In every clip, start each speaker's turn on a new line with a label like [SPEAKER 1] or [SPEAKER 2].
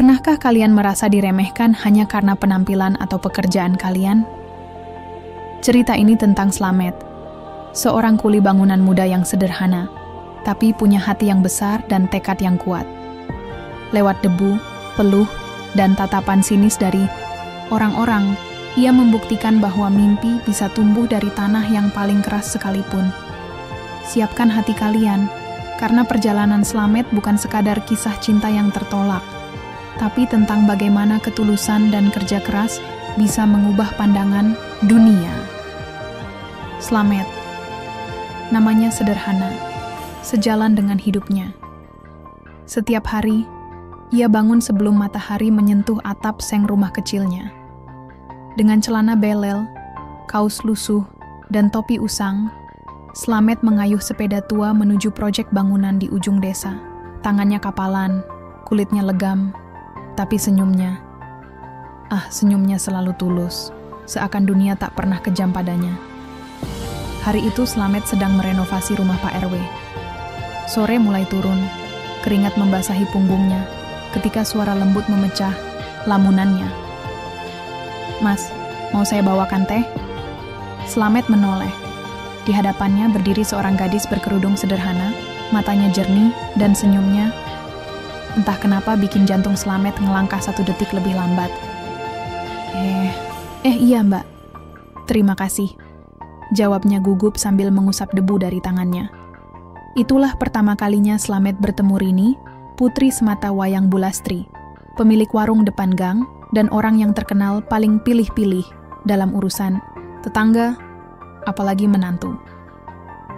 [SPEAKER 1] Pernahkah kalian merasa diremehkan hanya karena penampilan atau pekerjaan kalian? Cerita ini tentang Slamet, seorang kuli bangunan muda yang sederhana, tapi punya hati yang besar dan tekad yang kuat. Lewat debu, peluh, dan tatapan sinis dari orang-orang, ia membuktikan bahwa mimpi bisa tumbuh dari tanah yang paling keras sekalipun. Siapkan hati kalian, karena perjalanan Slamet bukan sekadar kisah cinta yang tertolak, tapi tentang bagaimana ketulusan dan kerja keras bisa mengubah pandangan dunia. Slamet, namanya sederhana, sejalan dengan hidupnya. Setiap hari, ia bangun sebelum matahari menyentuh atap seng rumah kecilnya. Dengan celana belel, kaos lusuh, dan topi usang, Slamet mengayuh sepeda tua menuju proyek bangunan di ujung desa. Tangannya kapalan, kulitnya legam, tapi senyumnya selalu tulus, seakan dunia tak pernah kejam padanya. Hari itu Slamet sedang merenovasi rumah Pak RW. Sore mulai turun, keringat membasahi punggungnya, ketika suara lembut memecah lamunannya. "Mas, mau saya bawakan teh?" Slamet menoleh. Di hadapannya berdiri seorang gadis berkerudung sederhana, matanya jernih dan senyumnya, entah kenapa bikin jantung Slamet ngelangkah 1 detik lebih lambat. Iya mbak. Terima kasih. Jawabnya gugup sambil mengusap debu dari tangannya. Itulah pertama kalinya Slamet bertemu Rini, putri semata wayang Bulastri, pemilik warung depan gang dan orang yang terkenal paling pilih-pilih dalam urusan tetangga, apalagi menantu.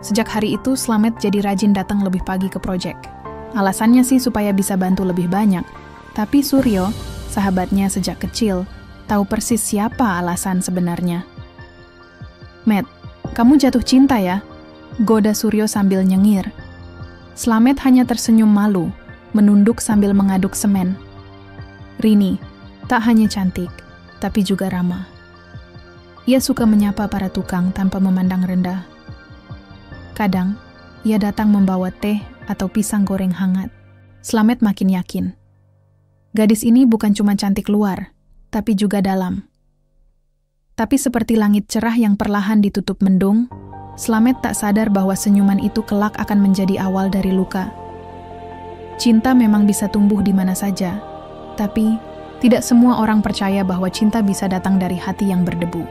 [SPEAKER 1] Sejak hari itu Slamet jadi rajin datang lebih pagi ke proyek. Alasannya sih supaya bisa bantu lebih banyak, tapi Suryo, sahabatnya sejak kecil, tahu persis siapa alasan sebenarnya. "Met, kamu jatuh cinta ya?" goda Suryo sambil nyengir. Slamet hanya tersenyum malu, menunduk sambil mengaduk semen. Rini, tak hanya cantik, tapi juga ramah. Ia suka menyapa para tukang tanpa memandang rendah. Kadang, ia datang membawa teh atau pisang goreng hangat. Slamet makin yakin. Gadis ini bukan cuma cantik luar, tapi juga dalam. Tapi seperti langit cerah yang perlahan ditutup mendung, Slamet tak sadar bahwa senyuman itu kelak akan menjadi awal dari luka. Cinta memang bisa tumbuh di mana saja, tapi tidak semua orang percaya bahwa cinta bisa datang dari hati yang berdebu.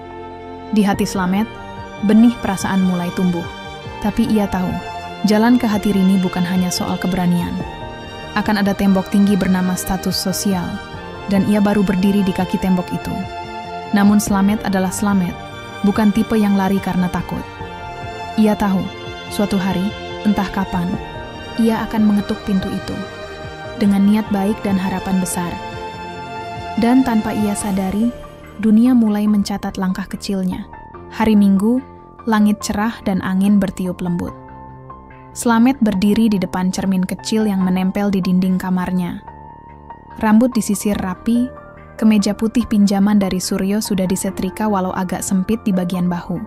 [SPEAKER 1] Di hati Slamet, benih perasaan mulai tumbuh. Tapi ia tahu, jalan ke hati Rini bukan hanya soal keberanian. Akan ada tembok tinggi bernama status sosial, dan ia baru berdiri di kaki tembok itu. Namun Slamet adalah Slamet, bukan tipe yang lari karena takut. Ia tahu, suatu hari, entah kapan, ia akan mengetuk pintu itu, dengan niat baik dan harapan besar. Dan tanpa ia sadari, dunia mulai mencatat langkah kecilnya. Hari Minggu, langit cerah dan angin bertiup lembut. Slamet berdiri di depan cermin kecil yang menempel di dinding kamarnya. Rambut disisir rapi, kemeja putih pinjaman dari Suryo sudah disetrika walau agak sempit di bagian bahu.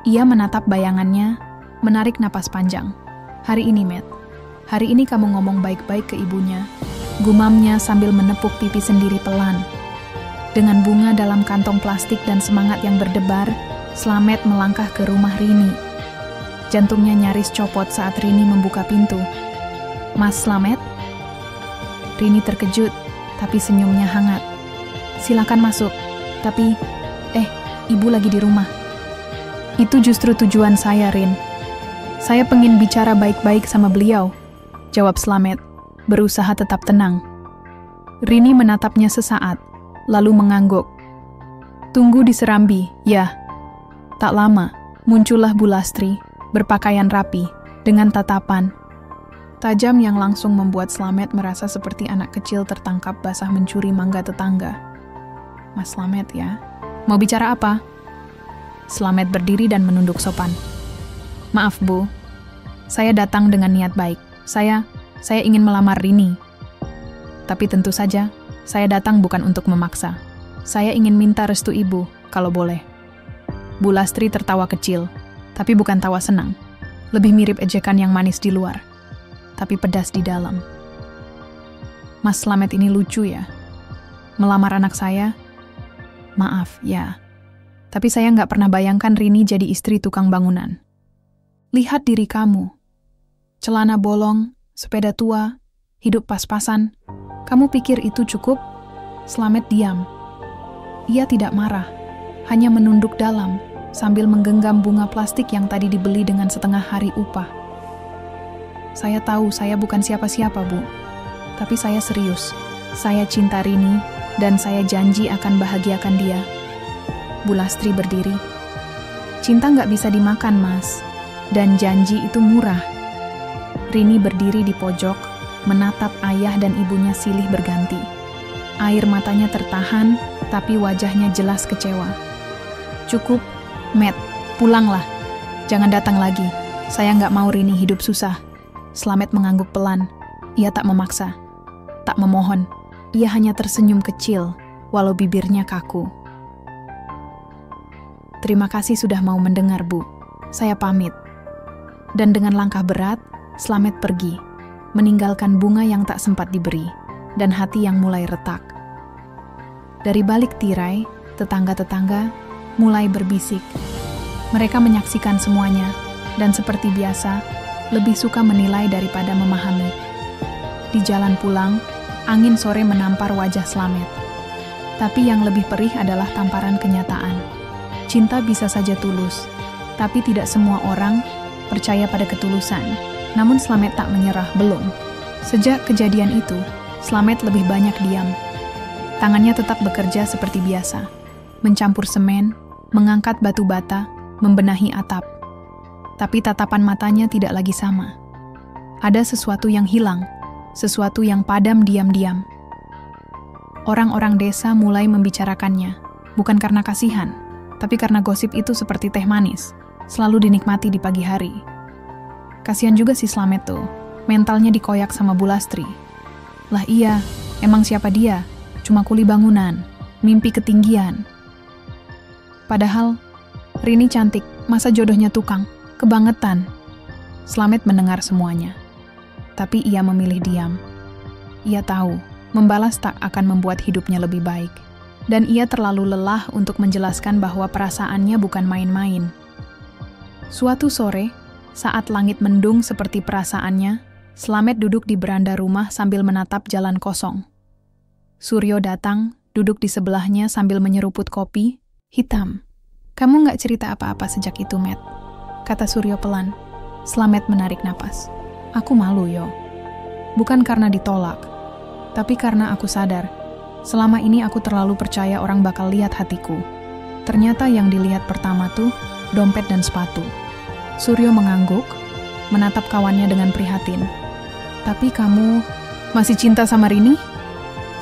[SPEAKER 1] Ia menatap bayangannya, menarik napas panjang. "Hari ini, Met. Hari ini kamu ngomong baik-baik ke ibunya," gumamnya sambil menepuk pipi sendiri pelan. Dengan bunga dalam kantong plastik dan semangat yang berdebar, Slamet melangkah ke rumah Rini. Jantungnya nyaris copot saat Rini membuka pintu. "Mas Slamet?" Rini terkejut, tapi senyumnya hangat. "Silakan masuk, tapi, ibu lagi di rumah." "Itu justru tujuan saya, Rin. Saya pengen bicara baik-baik sama beliau," jawab Slamet, berusaha tetap tenang. Rini menatapnya sesaat, lalu mengangguk. "Tunggu di serambi, ya." Tak lama, muncullah Bulastri, berpakaian rapi, dengan tatapan tajam yang langsung membuat Slamet merasa seperti anak kecil tertangkap basah mencuri mangga tetangga. "Mas Slamet ya, mau bicara apa?" Slamet berdiri dan menunduk sopan. "Maaf Bu, saya datang dengan niat baik. Saya ingin melamar Rini. Tapi tentu saja, saya datang bukan untuk memaksa. Saya ingin minta restu ibu, kalau boleh." Bulastri tertawa kecil, tapi bukan tawa senang. Lebih mirip ejekan yang manis di luar, tapi pedas di dalam. Mas Slamet ini lucu ya. Melamar anak saya? Maaf, ya. Tapi saya nggak pernah bayangkan Rini jadi istri tukang bangunan. Lihat diri kamu. Celana bolong, sepeda tua, hidup pas-pasan. Kamu pikir itu cukup? Slamet diam. Ia tidak marah, hanya menunduk dalam sambil menggenggam bunga plastik yang tadi dibeli dengan setengah hari upah. Saya tahu saya bukan siapa-siapa, Bu. Tapi saya serius. Saya cinta Rini dan saya janji akan bahagiakan dia. Bu Lastri berdiri. Cinta nggak bisa dimakan, Mas. Dan janji itu murah. Rini berdiri di pojok, menatap ayah dan ibunya silih berganti. Air matanya tertahan, tapi wajahnya jelas kecewa. Cukup, Matt, pulanglah. Jangan datang lagi. Saya nggak mau Rini hidup susah. Slamet mengangguk pelan. Ia tak memaksa, tak memohon. Ia hanya tersenyum kecil, walau bibirnya kaku. Terima kasih sudah mau mendengar, Bu. Saya pamit. Dan dengan langkah berat, Slamet pergi, meninggalkan bunga yang tak sempat diberi, dan hati yang mulai retak. Dari balik tirai, tetangga-tetangga mulai berbisik. Mereka menyaksikan semuanya, dan seperti biasa, lebih suka menilai daripada memahami. Di jalan pulang, angin sore menampar wajah Slamet. Tapi yang lebih perih adalah tamparan kenyataan. Cinta bisa saja tulus, tapi tidak semua orang percaya pada ketulusan. Namun Slamet tak menyerah, belum. Sejak kejadian itu, Slamet lebih banyak diam. Tangannya tetap bekerja seperti biasa, mencampur semen, mengangkat batu bata, membenahi atap. Tapi tatapan matanya tidak lagi sama. Ada sesuatu yang hilang, sesuatu yang padam diam-diam. Orang-orang desa mulai membicarakannya, bukan karena kasihan, tapi karena gosip itu seperti teh manis, selalu dinikmati di pagi hari. Kasihan juga si Slamet tuh, mentalnya dikoyak sama Bu Lastri. Lah iya, emang siapa dia? Cuma kuli bangunan, mimpi ketinggian. Padahal, Rini cantik, masa jodohnya tukang, kebangetan. Slamet mendengar semuanya. Tapi ia memilih diam. Ia tahu, membalas tak akan membuat hidupnya lebih baik. Dan ia terlalu lelah untuk menjelaskan bahwa perasaannya bukan main-main. Suatu sore, saat langit mendung seperti perasaannya, Slamet duduk di beranda rumah sambil menatap jalan kosong. Suryo datang, duduk di sebelahnya sambil menyeruput kopi, hitam. Kamu nggak cerita apa-apa sejak itu, Matt, kata Suryo pelan. Slamet menarik napas. Aku malu, Yo. Bukan karena ditolak, tapi karena aku sadar, selama ini aku terlalu percaya orang bakal lihat hatiku. Ternyata yang dilihat pertama tuh, dompet dan sepatu. Suryo mengangguk, menatap kawannya dengan prihatin. Tapi kamu masih cinta sama Rini?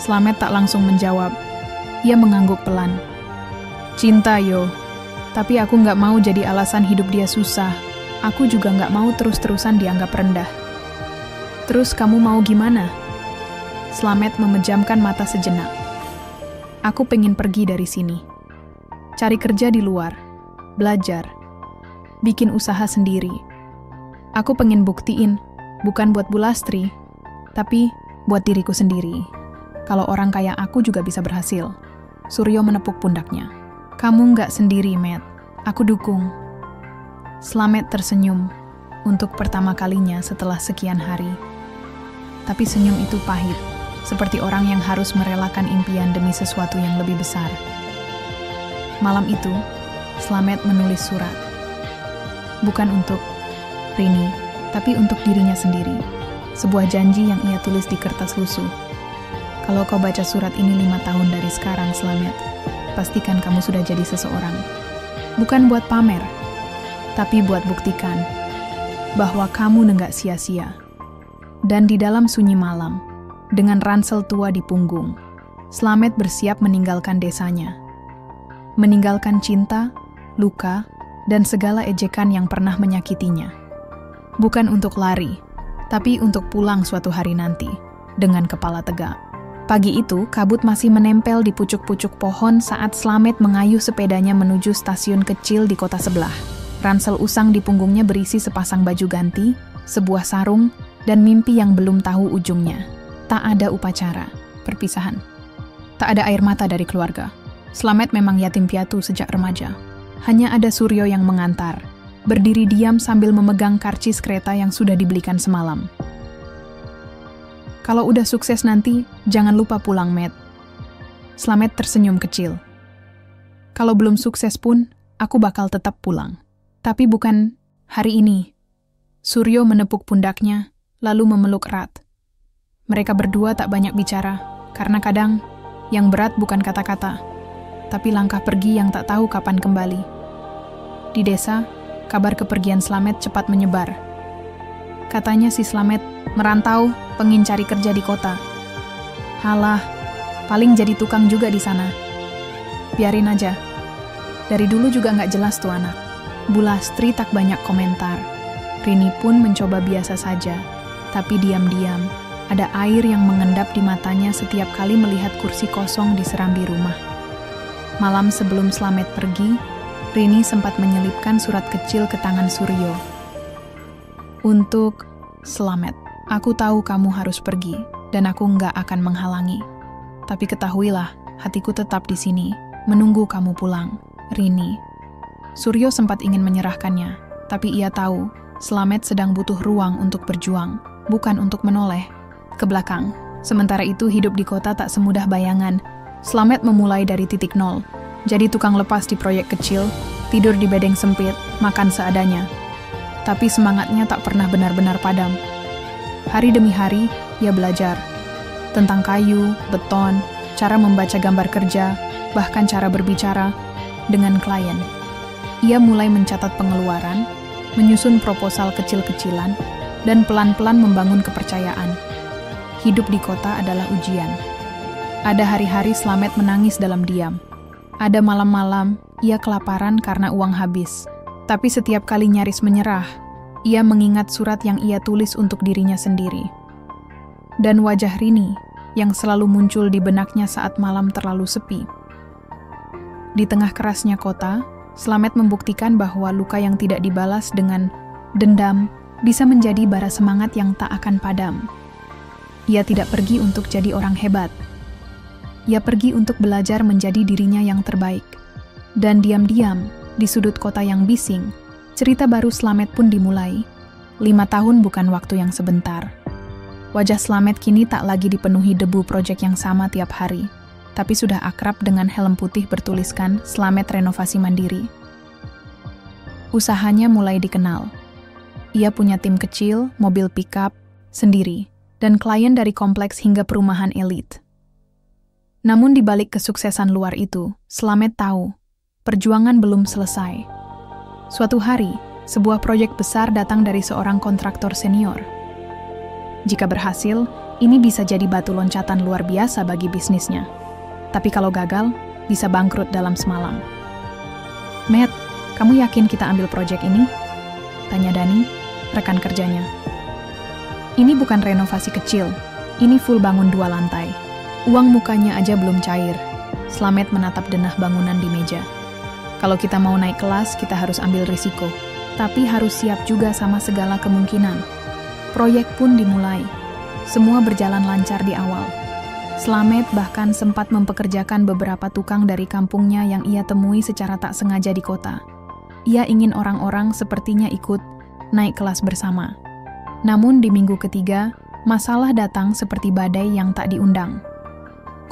[SPEAKER 1] Slamet tak langsung menjawab. Ia mengangguk pelan. Cinta, Yo. Tapi aku nggak mau jadi alasan hidup dia susah. Aku juga nggak mau terus-terusan dianggap rendah. Terus kamu mau gimana? Slamet memejamkan mata sejenak. Aku pengen pergi dari sini. Cari kerja di luar. Belajar. Bikin usaha sendiri. Aku pengen buktiin, bukan buat Bu Lastri, tapi buat diriku sendiri. Kalau orang kayak aku juga bisa berhasil. Suryo menepuk pundaknya. Kamu nggak sendiri, Matt. Aku dukung. Slamet tersenyum untuk pertama kalinya setelah sekian hari. Tapi senyum itu pahit, seperti orang yang harus merelakan impian demi sesuatu yang lebih besar. Malam itu, Slamet menulis surat. Bukan untuk Rini, tapi untuk dirinya sendiri. Sebuah janji yang ia tulis di kertas lusuh. Kalau kau baca surat ini 5 tahun dari sekarang, Slamet, pastikan kamu sudah jadi seseorang. Bukan buat pamer, tapi buat buktikan bahwa kamu nenggak sia-sia. Dan di dalam sunyi malam, dengan ransel tua di punggung, Slamet bersiap meninggalkan desanya. Meninggalkan cinta, luka, dan segala ejekan yang pernah menyakitinya. Bukan untuk lari, tapi untuk pulang suatu hari nanti, dengan kepala tegak. Pagi itu, kabut masih menempel di pucuk-pucuk pohon saat Slamet mengayuh sepedanya menuju stasiun kecil di kota sebelah. Ransel usang di punggungnya berisi sepasang baju ganti, sebuah sarung, dan mimpi yang belum tahu ujungnya. Tak ada upacara, perpisahan. Tak ada air mata dari keluarga. Slamet memang yatim piatu sejak remaja. Hanya ada Suryo yang mengantar, berdiri diam sambil memegang karcis kereta yang sudah dibelikan semalam. Kalau udah sukses nanti, jangan lupa pulang, Matt. Slamet tersenyum kecil. Kalau belum sukses pun, aku bakal tetap pulang. Tapi bukan hari ini. Suryo menepuk pundaknya, lalu memeluk erat. Mereka berdua tak banyak bicara, karena kadang yang berat bukan kata-kata, tapi langkah pergi yang tak tahu kapan kembali. Di desa, kabar kepergian Slamet cepat menyebar. Katanya si Slamet merantau, pengen cari kerja di kota. Halah, paling jadi tukang juga di sana. Biarin aja. Dari dulu juga nggak jelas tuh anak. Bu Lastri tak banyak komentar. Rini pun mencoba biasa saja, tapi diam-diam ada air yang mengendap di matanya setiap kali melihat kursi kosong di serambi rumah. Malam sebelum Slamet pergi, Rini sempat menyelipkan surat kecil ke tangan Suryo. Untuk Slamet, aku tahu kamu harus pergi, dan aku nggak akan menghalangi. Tapi ketahuilah, hatiku tetap di sini, menunggu kamu pulang, Rini. Suryo sempat ingin menyerahkannya, tapi ia tahu, Slamet sedang butuh ruang untuk berjuang, bukan untuk menoleh ke belakang. Sementara itu hidup di kota tak semudah bayangan. Slamet memulai dari titik nol, jadi tukang lepas di proyek kecil, tidur di bedeng sempit, makan seadanya. Tapi semangatnya tak pernah benar-benar padam. Hari demi hari, ia belajar tentang kayu, beton, cara membaca gambar kerja, bahkan cara berbicara dengan klien. Ia mulai mencatat pengeluaran, menyusun proposal kecil-kecilan, dan pelan-pelan membangun kepercayaan. Hidup di kota adalah ujian. Ada hari-hari Slamet menangis dalam diam. Ada malam-malam, ia kelaparan karena uang habis. Tapi setiap kali nyaris menyerah, ia mengingat surat yang ia tulis untuk dirinya sendiri. Dan wajah Rini, yang selalu muncul di benaknya saat malam terlalu sepi. Di tengah kerasnya kota, Slamet membuktikan bahwa luka yang tidak dibalas dengan dendam bisa menjadi bara semangat yang tak akan padam. Ia tidak pergi untuk jadi orang hebat. Ia pergi untuk belajar menjadi dirinya yang terbaik. Dan diam-diam, di sudut kota yang bising, cerita baru Slamet pun dimulai. 5 tahun bukan waktu yang sebentar. Wajah Slamet kini tak lagi dipenuhi debu proyek yang sama tiap hari, tapi sudah akrab dengan helm putih bertuliskan Slamet Renovasi Mandiri. Usahanya mulai dikenal. Ia punya tim kecil, mobil pickup, sendiri, dan klien dari kompleks hingga perumahan elit. Namun di balik kesuksesan luar itu, Slamet tahu, perjuangan belum selesai. Suatu hari, sebuah proyek besar datang dari seorang kontraktor senior. Jika berhasil, ini bisa jadi batu loncatan luar biasa bagi bisnisnya. Tapi kalau gagal, bisa bangkrut dalam semalam. Matt, kamu yakin kita ambil proyek ini? Tanya Dani, rekan kerjanya. Ini bukan renovasi kecil, ini full bangun 2 lantai. Uang mukanya aja belum cair. Slamet menatap denah bangunan di meja. Kalau kita mau naik kelas, kita harus ambil risiko. Tapi harus siap juga sama segala kemungkinan. Proyek pun dimulai. Semua berjalan lancar di awal. Slamet bahkan sempat mempekerjakan beberapa tukang dari kampungnya yang ia temui secara tak sengaja di kota. Ia ingin orang-orang sepertinya ikut naik kelas bersama. Namun di minggu ketiga, masalah datang seperti badai yang tak diundang.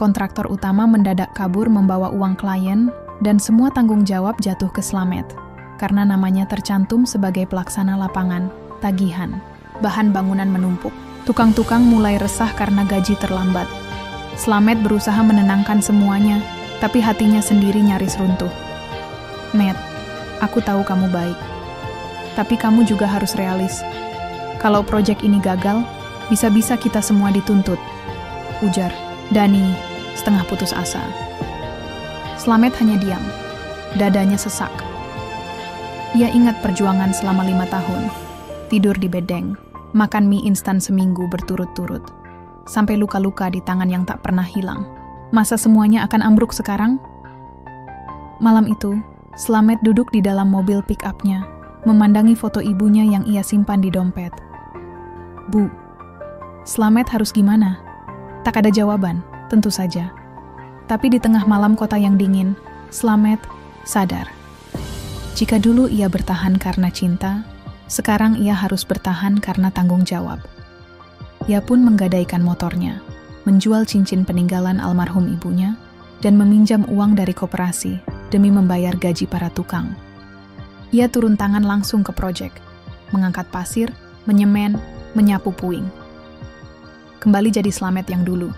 [SPEAKER 1] Kontraktor utama mendadak kabur membawa uang klien dan semua tanggung jawab jatuh ke Slamet karena namanya tercantum sebagai pelaksana lapangan, tagihan, bahan bangunan menumpuk. Tukang-tukang mulai resah karena gaji terlambat. Slamet berusaha menenangkan semuanya, tapi hatinya sendiri nyaris runtuh. Matt, aku tahu kamu baik, tapi kamu juga harus realis. Kalau proyek ini gagal, bisa-bisa kita semua dituntut, ujar Dani, setengah putus asa. Slamet hanya diam, dadanya sesak. Ia ingat perjuangan selama 5 tahun, tidur di bedeng, makan mie instan seminggu berturut-turut, sampai luka-luka di tangan yang tak pernah hilang. Masa semuanya akan ambruk sekarang? Malam itu, Slamet duduk di dalam mobil pick-up-nya, memandangi foto ibunya yang ia simpan di dompet. Bu, Slamet harus gimana? Tak ada jawaban, tentu saja. Tapi di tengah malam kota yang dingin, Slamet sadar. Jika dulu ia bertahan karena cinta, sekarang ia harus bertahan karena tanggung jawab. Ia pun menggadaikan motornya, menjual cincin peninggalan almarhum ibunya, dan meminjam uang dari koperasi demi membayar gaji para tukang. Ia turun tangan langsung ke proyek, mengangkat pasir, menyemen, menyapu puing. Kembali jadi Slamet yang dulu,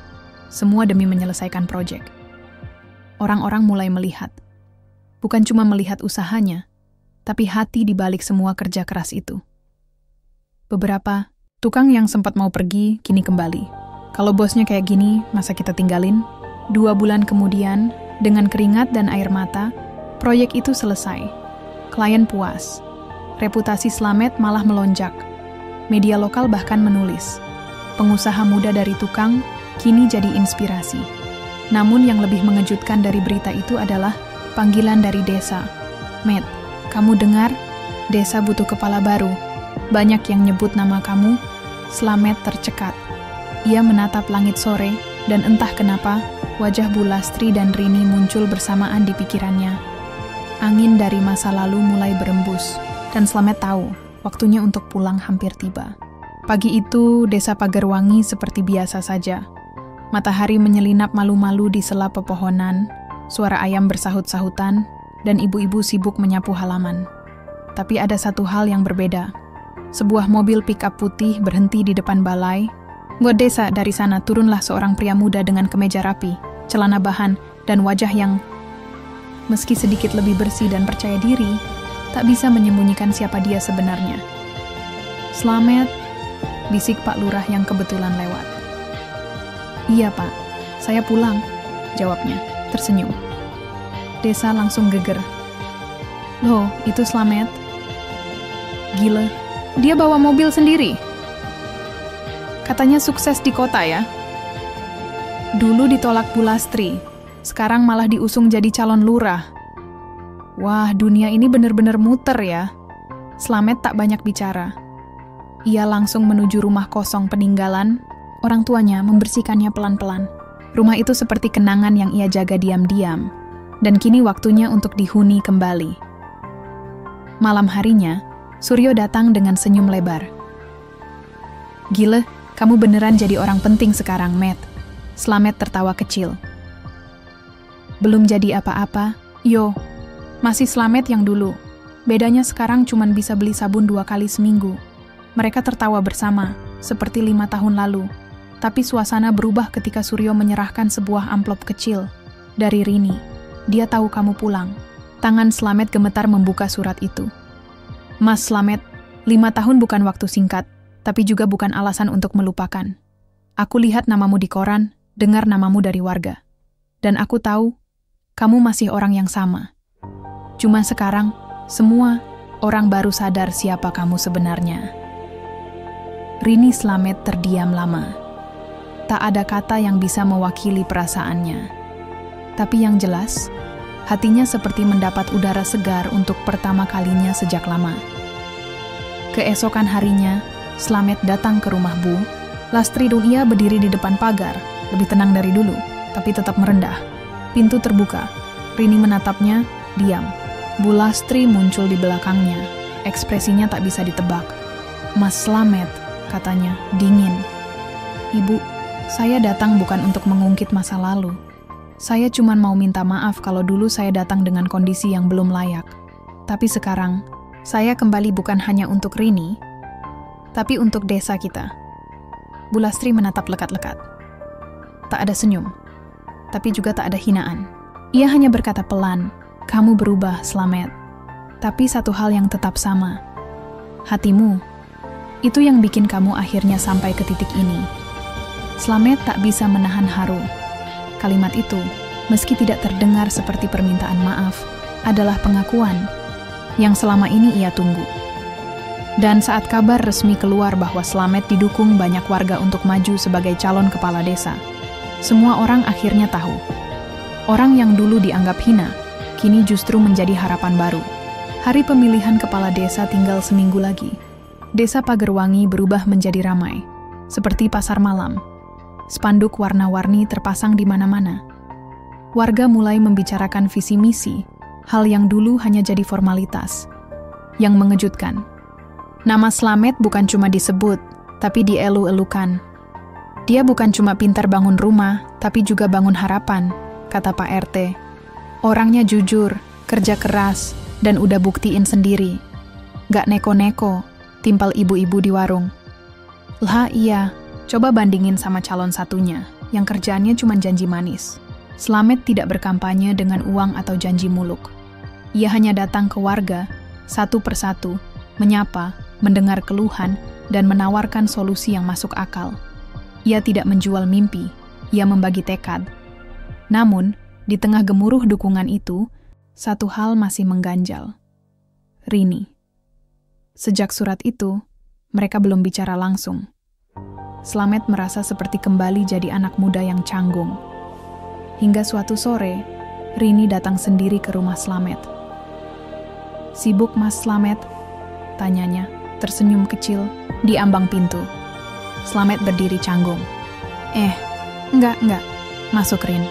[SPEAKER 1] semua demi menyelesaikan proyek. Orang-orang mulai melihat. Bukan cuma melihat usahanya, tapi hati di balik semua kerja keras itu. Beberapa tukang yang sempat mau pergi, kini kembali. Kalau bosnya kayak gini, masa kita tinggalin? 2 bulan kemudian, dengan keringat dan air mata, proyek itu selesai. Klien puas. Reputasi Slamet malah melonjak. Media lokal bahkan menulis, pengusaha muda dari tukang kini jadi inspirasi. Namun yang lebih mengejutkan dari berita itu adalah panggilan dari desa. Matt, kamu dengar? Desa butuh kepala baru. Banyak yang nyebut nama kamu. Slamet tercekat. Ia menatap langit sore, dan entah kenapa, wajah Bu Lastri dan Rini muncul bersamaan di pikirannya. Angin dari masa lalu mulai berembus, dan Slamet tahu waktunya untuk pulang hampir tiba. Pagi itu, desa Pagerwangi seperti biasa saja. Matahari menyelinap malu-malu di sela pepohonan, suara ayam bersahut-sahutan, dan ibu-ibu sibuk menyapu halaman. Tapi ada satu hal yang berbeda. Sebuah mobil pick-up putih berhenti di depan balai. Buat desa, dari sana turunlah seorang pria muda dengan kemeja rapi, celana bahan, dan wajah yang, meski sedikit lebih bersih dan percaya diri, tak bisa menyembunyikan siapa dia sebenarnya. Slamet, bisik Pak Lurah yang kebetulan lewat. Iya Pak, saya pulang, jawabnya, tersenyum. Desa langsung geger. Loh, itu Slamet? Gila, dia bawa mobil sendiri. Katanya sukses di kota ya. Dulu ditolak Bu Lastri, sekarang malah diusung jadi calon lurah. Wah, dunia ini bener-bener muter ya. Slamet tak banyak bicara. Ia langsung menuju rumah kosong peninggalan. Orang tuanya membersihkannya pelan-pelan. Rumah itu seperti kenangan yang ia jaga diam-diam. Dan kini waktunya untuk dihuni kembali. Malam harinya, Suryo datang dengan senyum lebar. Gila, kamu beneran jadi orang penting sekarang, Matt. Slamet tertawa kecil. Belum jadi apa-apa, yo. Masih Slamet yang dulu. Bedanya sekarang cuman bisa beli sabun 2 kali seminggu. Mereka tertawa bersama, seperti 5 tahun lalu. Tapi suasana berubah ketika Suryo menyerahkan sebuah amplop kecil. Dari Rini. Dia tahu kamu pulang. Tangan Slamet gemetar membuka surat itu. Mas Slamet, 5 tahun bukan waktu singkat, tapi juga bukan alasan untuk melupakan. Aku lihat namamu di koran, dengar namamu dari warga. Dan aku tahu, kamu masih orang yang sama. Cuma sekarang, semua orang baru sadar siapa kamu sebenarnya. Rini Slamet terdiam lama. Tak ada kata yang bisa mewakili perasaannya. Tapi yang jelas, hatinya seperti mendapat udara segar untuk pertama kalinya sejak lama. Keesokan harinya, Slamet datang ke rumah Bu Lastri dan ia berdiri di depan pagar, lebih tenang dari dulu, tapi tetap merendah. Pintu terbuka. Rini menatapnya, diam. Bu Lastri muncul di belakangnya. Ekspresinya tak bisa ditebak. Mas Slamet, katanya, dingin. Ibu, saya datang bukan untuk mengungkit masa lalu. Saya cuma mau minta maaf kalau dulu saya datang dengan kondisi yang belum layak. Tapi sekarang, saya kembali bukan hanya untuk Rini, tapi untuk desa kita. Bu Lastri menatap lekat-lekat. Tak ada senyum, tapi juga tak ada hinaan. Ia hanya berkata pelan, kamu berubah, Slamet. Tapi satu hal yang tetap sama. Hatimu, itu yang bikin kamu akhirnya sampai ke titik ini. Slamet tak bisa menahan haru. Kalimat itu, meski tidak terdengar seperti permintaan maaf, adalah pengakuan yang selama ini ia tunggu. Dan saat kabar resmi keluar bahwa Slamet didukung banyak warga untuk maju sebagai calon kepala desa, semua orang akhirnya tahu. Orang yang dulu dianggap hina, kini justru menjadi harapan baru. Hari pemilihan kepala desa tinggal seminggu lagi. Desa Pagerwangi berubah menjadi ramai, seperti pasar malam. Spanduk warna-warni terpasang di mana-mana. Warga mulai membicarakan visi misi, hal yang dulu hanya jadi formalitas. Yang mengejutkan, nama Slamet bukan cuma disebut, tapi dielu-elukan. Dia bukan cuma pintar bangun rumah, tapi juga bangun harapan, kata Pak RT. Orangnya jujur, kerja keras, dan udah buktiin sendiri. Gak neko-neko, timpal ibu-ibu di warung. Lah iya, coba bandingin sama calon satunya, yang kerjaannya cuma janji manis. Slamet tidak berkampanye dengan uang atau janji muluk. Ia hanya datang ke warga, satu persatu, menyapa, mendengar keluhan, dan menawarkan solusi yang masuk akal. Ia tidak menjual mimpi, ia membagi tekad. Namun, di tengah gemuruh dukungan itu, satu hal masih mengganjal. Rini. Sejak surat itu, mereka belum bicara langsung. Slamet merasa seperti kembali jadi anak muda yang canggung. Hingga suatu sore, Rini datang sendiri ke rumah Slamet. "Sibuk Mas Slamet?" tanyanya, tersenyum kecil di ambang pintu. Slamet berdiri canggung. Enggak. Masuk Rin.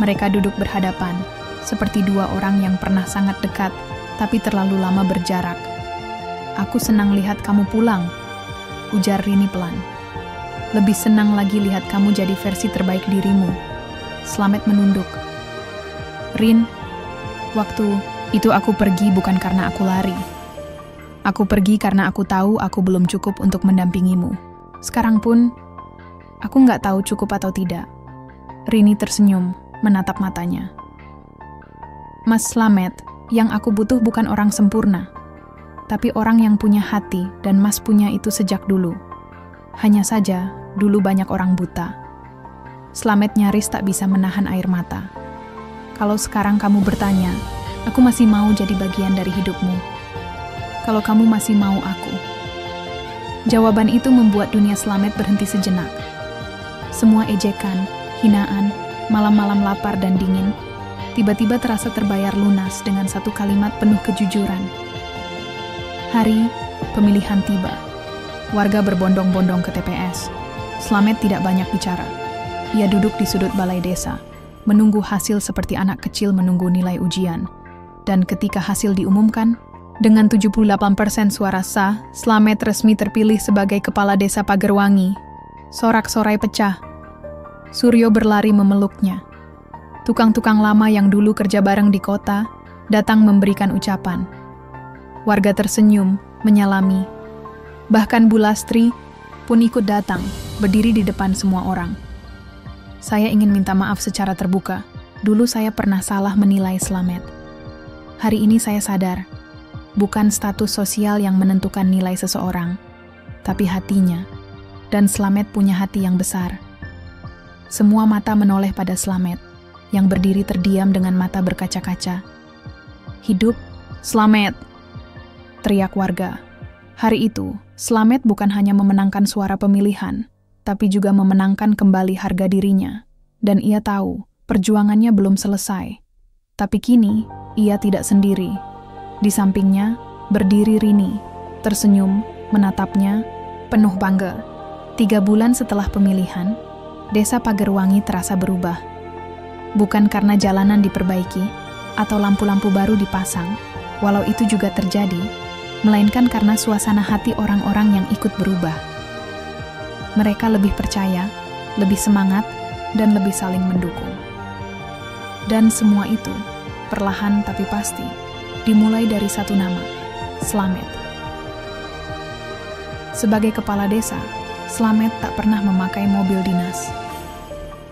[SPEAKER 1] Mereka duduk berhadapan, seperti dua orang yang pernah sangat dekat, tapi terlalu lama berjarak. "Aku senang lihat kamu pulang," ujar Rini pelan. "Lebih senang lagi lihat kamu jadi versi terbaik dirimu." Slamet menunduk. "Rin, waktu itu aku pergi bukan karena aku lari. Aku pergi karena aku tahu aku belum cukup untuk mendampingimu. Sekarang pun, aku nggak tahu cukup atau tidak." Rini tersenyum, menatap matanya. "Mas Slamet, yang aku butuh bukan orang sempurna, tapi orang yang punya hati, dan Mas punya itu sejak dulu. Hanya saja, dulu banyak orang buta." Slamet nyaris tak bisa menahan air mata. "Kalau sekarang kamu bertanya, aku masih mau jadi bagian dari hidupmu. Kalau kamu masih mau aku." Jawaban itu membuat dunia Slamet berhenti sejenak. Semua ejekan, hinaan, malam-malam lapar dan dingin, tiba-tiba terasa terbayar lunas dengan satu kalimat penuh kejujuran. Hari pemilihan tiba. Warga berbondong-bondong ke TPS. Slamet tidak banyak bicara. Ia duduk di sudut balai desa, menunggu hasil seperti anak kecil menunggu nilai ujian. Dan ketika hasil diumumkan, dengan 78% suara sah, Slamet resmi terpilih sebagai kepala desa Pagerwangi. Sorak-sorai pecah. Suryo berlari memeluknya. Tukang-tukang lama yang dulu kerja bareng di kota, datang memberikan ucapan. Warga tersenyum, menyalami. Bahkan Bu Lastri pun ikut datang, berdiri di depan semua orang. "Saya ingin minta maaf secara terbuka. Dulu saya pernah salah menilai Slamet. Hari ini saya sadar, bukan status sosial yang menentukan nilai seseorang, tapi hatinya. Dan Slamet punya hati yang besar." Semua mata menoleh pada Slamet, yang berdiri terdiam dengan mata berkaca-kaca. "Hidup Slamet!" teriak warga. Hari itu, Slamet bukan hanya memenangkan suara pemilihan, tapi juga memenangkan kembali harga dirinya. Dan ia tahu, perjuangannya belum selesai. Tapi kini, ia tidak sendiri. Di sampingnya, berdiri Rini, tersenyum, menatapnya, penuh bangga. 3 bulan setelah pemilihan, desa Pagerwangi terasa berubah. Bukan karena jalanan diperbaiki, atau lampu-lampu baru dipasang, walau itu juga terjadi, melainkan karena suasana hati orang-orang yang ikut berubah. Mereka lebih percaya, lebih semangat, dan lebih saling mendukung. Dan semua itu, perlahan tapi pasti, dimulai dari satu nama, Slamet. Sebagai kepala desa, Slamet tak pernah memakai mobil dinas.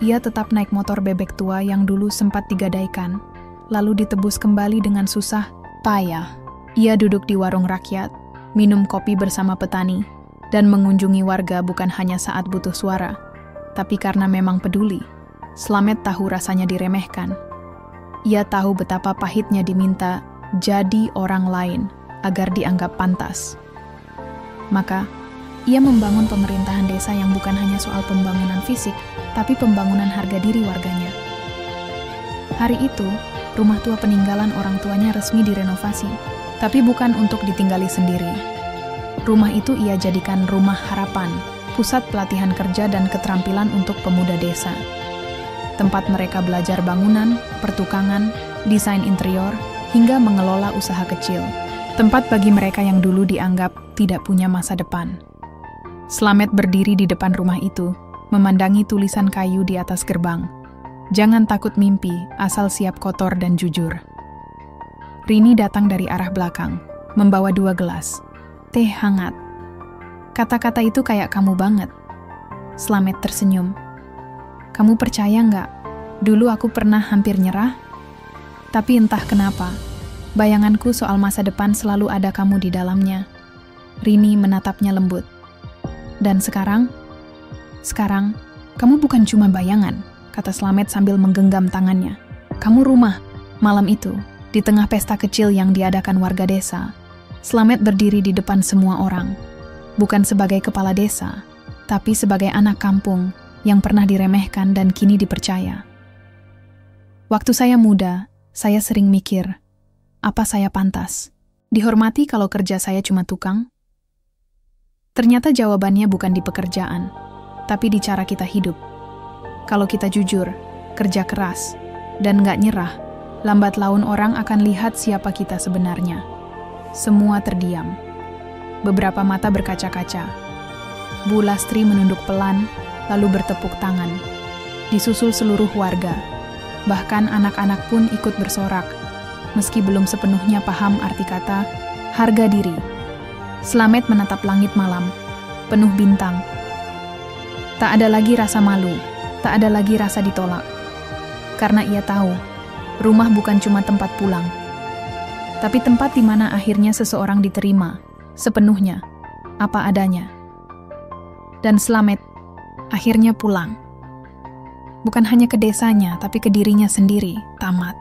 [SPEAKER 1] Ia tetap naik motor bebek tua yang dulu sempat digadaikan, lalu ditebus kembali dengan susah payah. Ia duduk di warung rakyat, minum kopi bersama petani, dan mengunjungi warga bukan hanya saat butuh suara, tapi karena memang peduli. Slamet tahu rasanya diremehkan. Ia tahu betapa pahitnya diminta jadi orang lain agar dianggap pantas. Maka, ia membangun pemerintahan desa yang bukan hanya soal pembangunan fisik, tapi pembangunan harga diri warganya. Hari itu, rumah tua peninggalan orang tuanya resmi direnovasi, tapi bukan untuk ditinggali sendiri. Rumah itu ia jadikan rumah harapan, pusat pelatihan kerja dan keterampilan untuk pemuda desa. Tempat mereka belajar bangunan, pertukangan, desain interior, hingga mengelola usaha kecil. Tempat bagi mereka yang dulu dianggap tidak punya masa depan. Slamet berdiri di depan rumah itu, memandangi tulisan kayu di atas gerbang. Jangan takut mimpi, asal siap kotor dan jujur. Rini datang dari arah belakang, membawa 2 gelas. Teh hangat. Kata-kata itu kayak kamu banget. Slamet tersenyum. Kamu percaya nggak? Dulu aku pernah hampir nyerah. Tapi entah kenapa, bayanganku soal masa depan selalu ada kamu di dalamnya. Rini menatapnya lembut. Dan sekarang, kamu bukan cuma bayangan, kata Slamet sambil menggenggam tangannya. Kamu rumah. Malam itu, di tengah pesta kecil yang diadakan warga desa, Slamet berdiri di depan semua orang. Bukan sebagai kepala desa, tapi sebagai anak kampung yang pernah diremehkan dan kini dipercaya. Waktu saya muda, saya sering mikir, apa saya pantas? Dihormati kalau kerja saya cuma tukang? Ternyata jawabannya bukan di pekerjaan, tapi di cara kita hidup. Kalau kita jujur, kerja keras, dan nggak nyerah, lambat laun orang akan lihat siapa kita sebenarnya. Semua terdiam. Beberapa mata berkaca-kaca. Bu Lastri menunduk pelan, lalu bertepuk tangan. Disusul seluruh warga. Bahkan anak-anak pun ikut bersorak, meski belum sepenuhnya paham arti kata harga diri. Slamet menatap langit malam, penuh bintang. Tak ada lagi rasa malu, tak ada lagi rasa ditolak. Karena ia tahu, rumah bukan cuma tempat pulang, tapi tempat di mana akhirnya seseorang diterima sepenuhnya, apa adanya. Dan Slamet akhirnya pulang. Bukan hanya ke desanya, tapi ke dirinya sendiri, tamat.